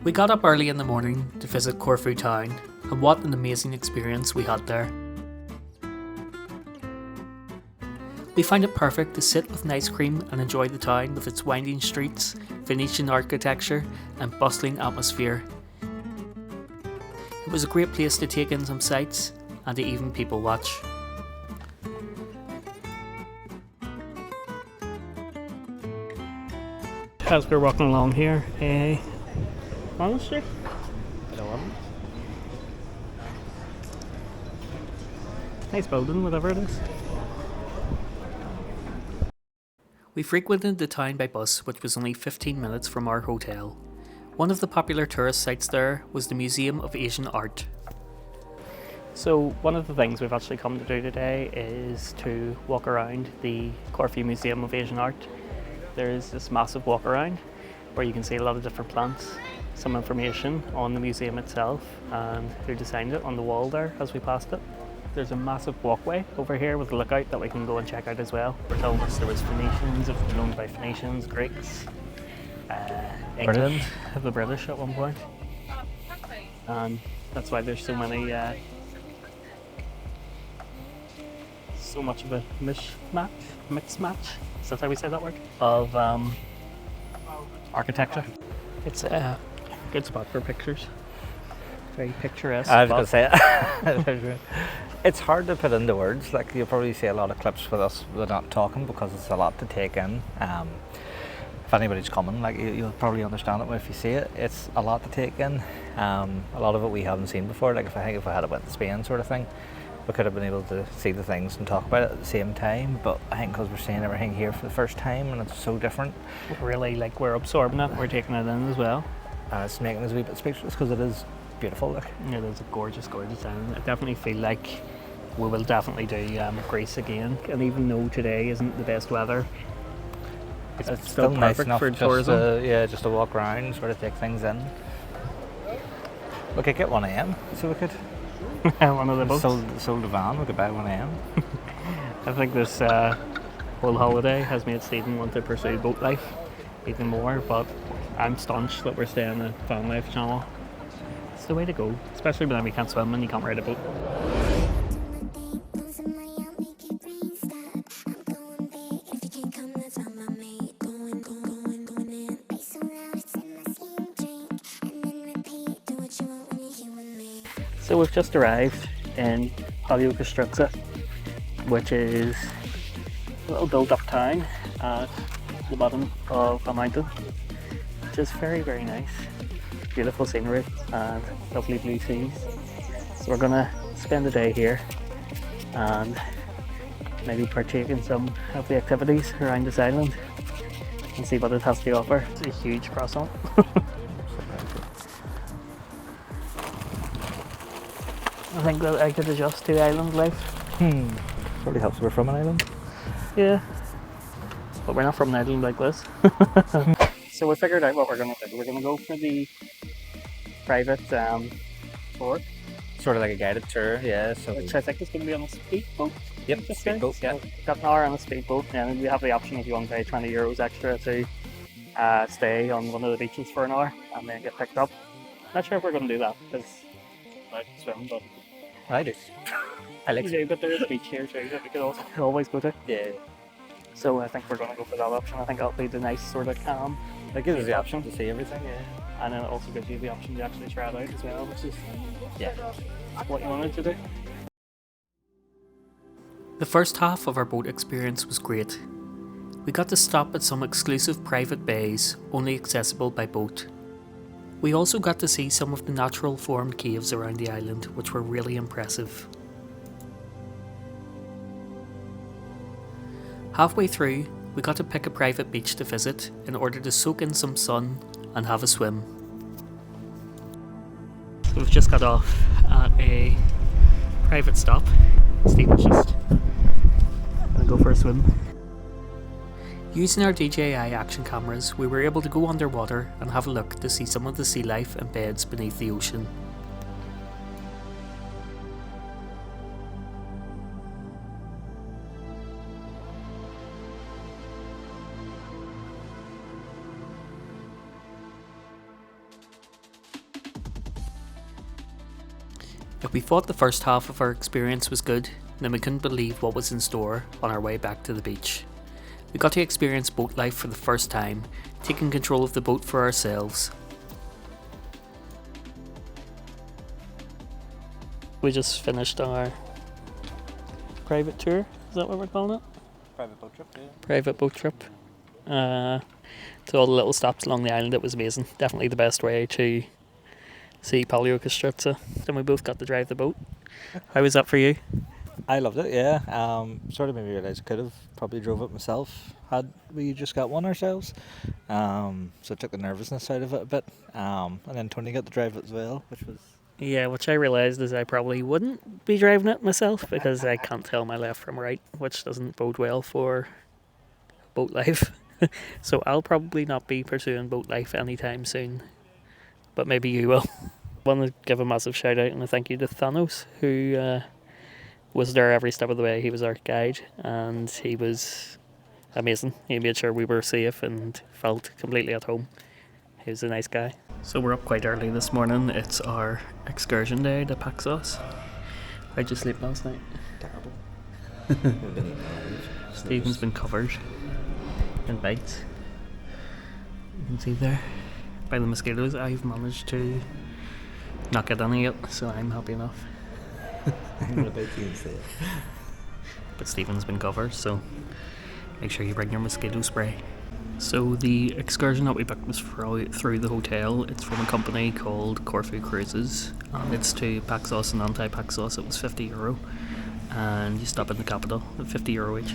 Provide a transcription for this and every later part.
We got up early in the morning to visit Corfu town, and what an amazing experience we had there. We found it perfect to sit with an ice cream and enjoy the town with its winding streets, Venetian architecture and bustling atmosphere. It was a great place to take in some sights and to even people watch. As we're walking along here, honestly, nice building, whatever it is. We frequented the town by bus, which was only 15 minutes from our hotel. One of the popular tourist sites there was the Museum of Asian Art. So one of the things we've actually come to do today is to walk around the Corfu Museum of Asian Art. There's this massive walk around where you can see a lot of different plants, some information on the museum itself and who designed it on the wall there as we passed it. There's a massive walkway over here with a lookout that we can go and check out as well. We're told us there was Phoenicians, it was owned by Phoenicians, Greeks, England, the British at one point. And that's why there's so many, so much of a mixed match, is that how we say that word? Of architecture. It's a good spot for pictures. Very picturesque. I was going to say it. It's hard to put into words. Like you'll probably see a lot of clips with us we're not talking because it's a lot to take in. If anybody's coming, like you'll probably understand it if you see it. It's a lot to take in. A lot of it we haven't seen before. Like if we had it went to Spain sort of thing, we could have been able to see the things and talk about it at the same time. But I think because we're seeing everything here for the first time and it's so different, really, like we're absorbing it. We're taking it in as well. It's making us a wee bit speechless because it is beautiful. Look. It is a gorgeous island. I definitely feel like we will definitely do Greece again, and even though today isn't the best weather, it's still perfect nice for just tourism. just to walk around, sort of take things in. We could get 1 a.m. so we could. One of the boats. Sold a van. We could buy 1 a.m. I think this whole holiday has made Stephen want to pursue boat life even more, but I'm staunch that we're staying in Van Life channel. It's the way to go, especially when we can't swim and you can't ride a boat. So we've just arrived in Paxos, which is a little built-up town at the bottom of a mountain, which is very, very nice. Beautiful scenery and lovely blue seas. So we're gonna spend the day here and maybe partake in some of the activities around this island and see what it has to offer. It's a huge croissant. I think that I could adjust to island life. Probably helps we're from an island. Yeah, but we're not from an island like this. So we figured out what we're going to do. We're going to go for the private tour. Sort of like a guided tour, yeah. So which I think is going to be on a speedboat. Yep, speedboat. Yeah, got an hour on a speedboat, and we have the option if you want to pay €20 extra to stay on one of the beaches for an hour and then get picked up. Not sure if we're going to do that because I like to swim, but I do. I like to. But there is a beach here too that we could also always go to. Yeah. So I think we're going to go for that option. I think that'll be the nice sort of calm. That gives us the option to see everything, yeah. And then it also gives you the option to actually try it out as well, which is yeah, what you wanted to do. The first half of our boat experience was great. We got to stop at some exclusive private bays, only accessible by boat. We also got to see some of the natural formed caves around the island, which were really impressive. Halfway through, we got to pick a private beach to visit in order to soak in some sun and have a swim. So we've just got off at a private stop. Stephen's just gonna go for a swim. Using our DJI action cameras, we were able to go underwater and have a look to see some of the sea life and beds beneath the ocean. If we thought the first half of our experience was good, then we couldn't believe what was in store on our way back to the beach. We got to experience boat life for the first time, taking control of the boat for ourselves. We just finished our private tour, is that what we're calling it? Private boat trip, yeah. Private boat trip. To all the little stops along the island. It was amazing. Definitely the best way to see Paleokastritsa. Then we both got to drive the boat. How was that for you? I loved it, yeah. Sort of made me realise I could have probably drove it myself had we just got one ourselves. So it took the nervousness out of it a bit. And then Tony got to drive it as well, which was... Yeah, which I realised is I probably wouldn't be driving it myself because I can't tell my left from right, which doesn't bode well for boat life. So I'll probably not be pursuing boat life anytime soon, but maybe you will. I want to give a massive shout out and a thank you to Thanos, who was there every step of the way. He was our guide and he was amazing. He made sure we were safe and felt completely at home. He was a nice guy. So we're up quite early this morning. It's our excursion day to Paxos. How'd you sleep last night? Terrible. Stephen's been covered in bites. You can see there by the mosquitoes. I've managed to not get any yet, so I'm happy enough. I'm going to bite you instead. But Stephen's been covered, so make sure you bring your mosquito spray. So the excursion that we booked was through the hotel. It's from a company called Corfu Cruises, and it's to Paxos and anti-Paxos. It was €50, and you stop in the capital at €50 each.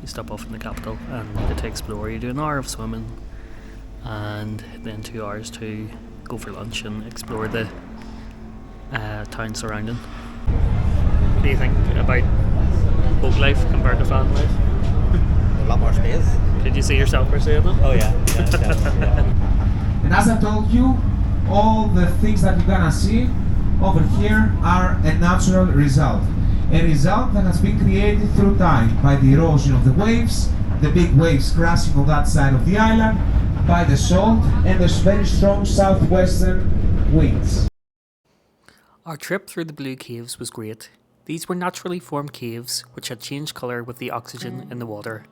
You stop off in the capital and you get to explore. You do an hour of swimming and then 2 hours to go for lunch and explore the town surrounding. What do you think about boat life compared to fan life? A lot more space. Did you see yourself pursuing them? Oh yeah, definitely, yeah. And as I told you, all the things that you're gonna see over here are a natural result. A result that has been created through time by the erosion of the waves, the big waves crashing on that side of the island, by the salt and the very strong southwestern winds. Our trip through the blue caves was great. These were naturally formed caves which had changed colour with the oxygen in the water.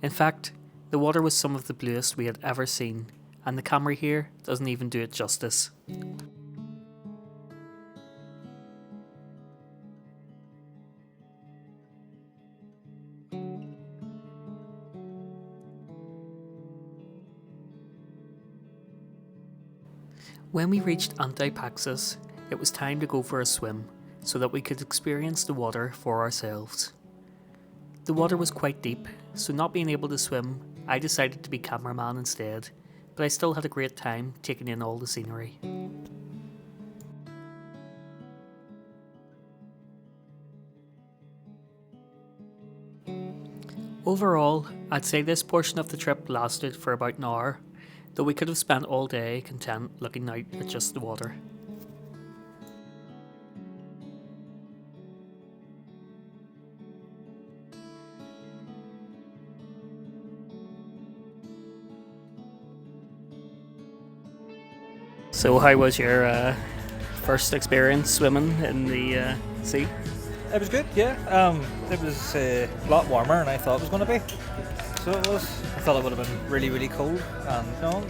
In fact, the water was some of the bluest we had ever seen, and the camera here doesn't even do it justice. When we reached Anti-Paxos, it was time to go for a swim, so that we could experience the water for ourselves. The water was quite deep, so not being able to swim, I decided to be cameraman instead, but I still had a great time taking in all the scenery. Overall, I'd say this portion of the trip lasted for about an hour, though we could have spent all day content looking out at just the water. So how was your first experience swimming in the sea? It was good, yeah. It was a lot warmer than I thought it was going to be. So it was. I thought it would have been really, really cold, and no, it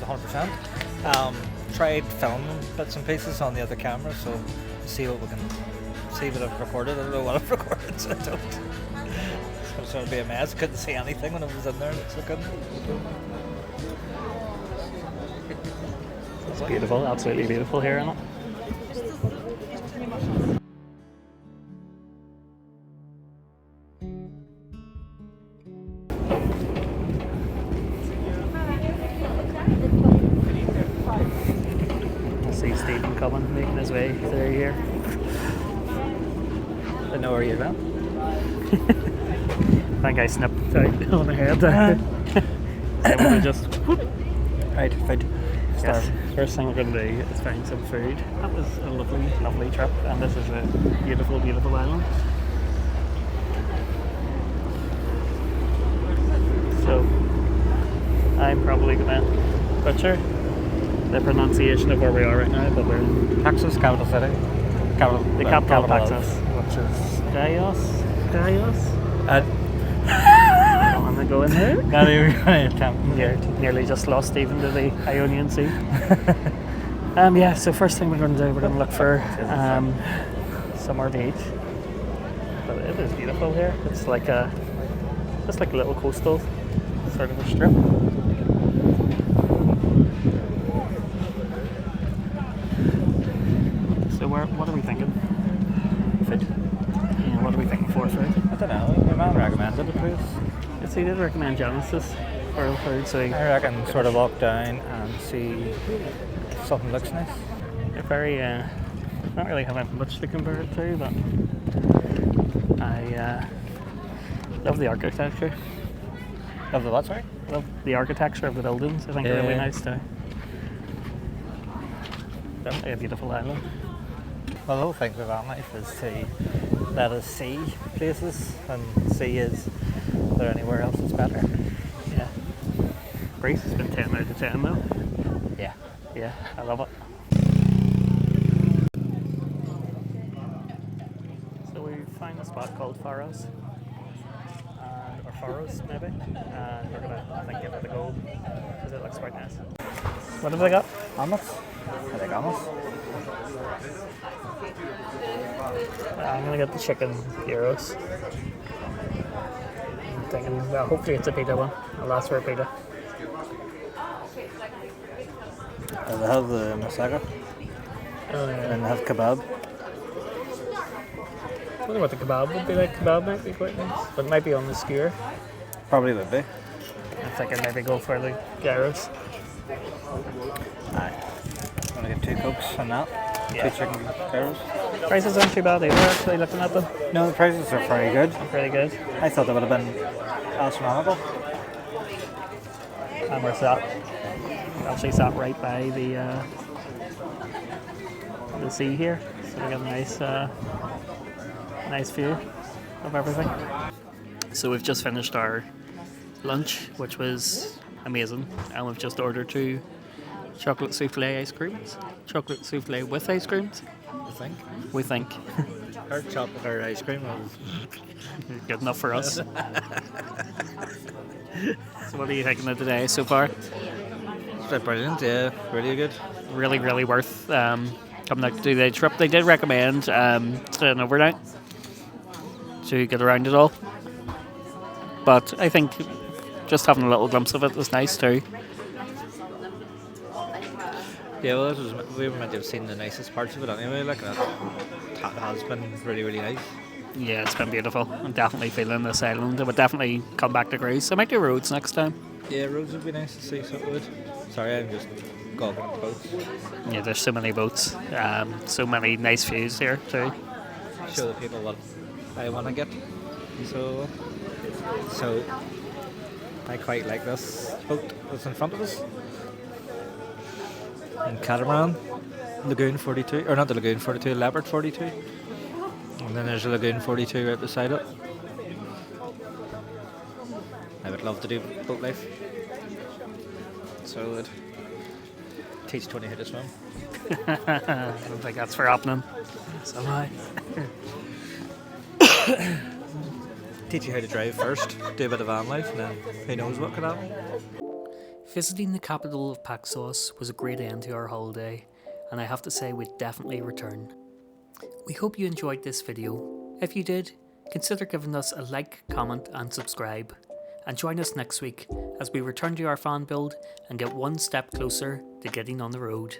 was 100%. Tried filming bits and pieces on the other camera, so see what we can see what I've recorded. I don't know what I've recorded, so I don't. It's going to be a mess. I couldn't see anything when I was in there, so I couldn't. It's beautiful, absolutely beautiful here, isn't it? I see Stephen coming, making his way through here. I know where you're at. I think I snipped out on the head there. And we just Right, right. yes, first thing we're going to do is find some food. That was a lovely, lovely trip, and this is a beautiful, beautiful island. So I'm probably going to butcher the pronunciation of where we are right now, but we're in Paxos, capital city. the capital of capital Paxos, which is Gaios. I Don't want to go in there. not even going to attempt. Nearly just lost Stephen to the Ionian Sea. Yeah, so first thing we're going to do, we're going to look for somewhere to eat. But it is beautiful here. It's like just like a little coastal sort of a strip. So what are we thinking? Food. Yeah, what are we thinking for food? I don't know. Your man recommended the place. Yes, he did recommend Genesis for food, so I reckon sort of walk down and see if something looks nice. they're very, not really having much to compare it to, but I love the architecture. Of the what, sorry? Love the architecture of the buildings. I think they're really Yeah. nice too. Definitely a beautiful island. Well, the whole thing with van life is to let us see places and see is there anywhere else that's better. Yeah. Greece has been 10 out of 10 though. Yeah. Yeah, I love it. So we found a spot called Faros. Or Faros maybe. And we're gonna, I think, give it a go because it looks quite nice. What have they got? Omelets? I like omelets. I'm gonna get the chicken gyros. I'm thinking, well, hopefully it's a pita one. I'll ask for a pita. They have the masaga and they have kebab. I wonder what the kebab would be like. Kebab might be quite nice, but it might be on the skewer. Probably would be. I'm thinking maybe go for the gyros. Aye. I'm gonna get 2 cokes and that. Yeah. 2 chicken gyros. Prices aren't too bad either, actually, looking at them. No, the prices are very good. Pretty good. I thought they would have been astronomical. And we're actually sat right by the sea here, so we got a nice view of everything. So we've just finished our lunch, which was amazing, and we've just ordered 2 chocolate souffle ice creams. Chocolate souffle with ice creams, I think. we think. Our chocolate or ice cream was Good enough for us. So what are you thinking of today so far? it's brilliant, yeah, really good. Really, really worth coming out to do the trip. They did recommend staying overnight to get around it all. But I think just having a little glimpse of it is nice too. Yeah, well, we were meant to have seen the nicest parts of it anyway, like that has been really, really nice. Yeah, it's been beautiful. I'm definitely feeling this island. I would definitely come back to Greece. I might do Rhodes next time. Yeah, roads would be nice to see, so it would. Sorry, I'm just goggling at boats. Yeah, there's so many boats. So many nice views here too. Show the people what I want to get. So I quite like this boat that's in front of us. And catamaran, Lagoon 42, or not the Lagoon 42, Leopard 42. And then there's a Lagoon 42 right beside it. I would love to do boat life. So would teach Tony how to swim. I don't think that's for happening. So I. Teach you how to drive first, do a bit of van life, and then who knows what could happen. Visiting the capital of Paxos was a great end to our holiday, and I have to say we'd definitely return. We hope you enjoyed this video. If you did, consider giving us a like, comment and subscribe. And join us next week as we return to our fan build and get one step closer to getting on the road.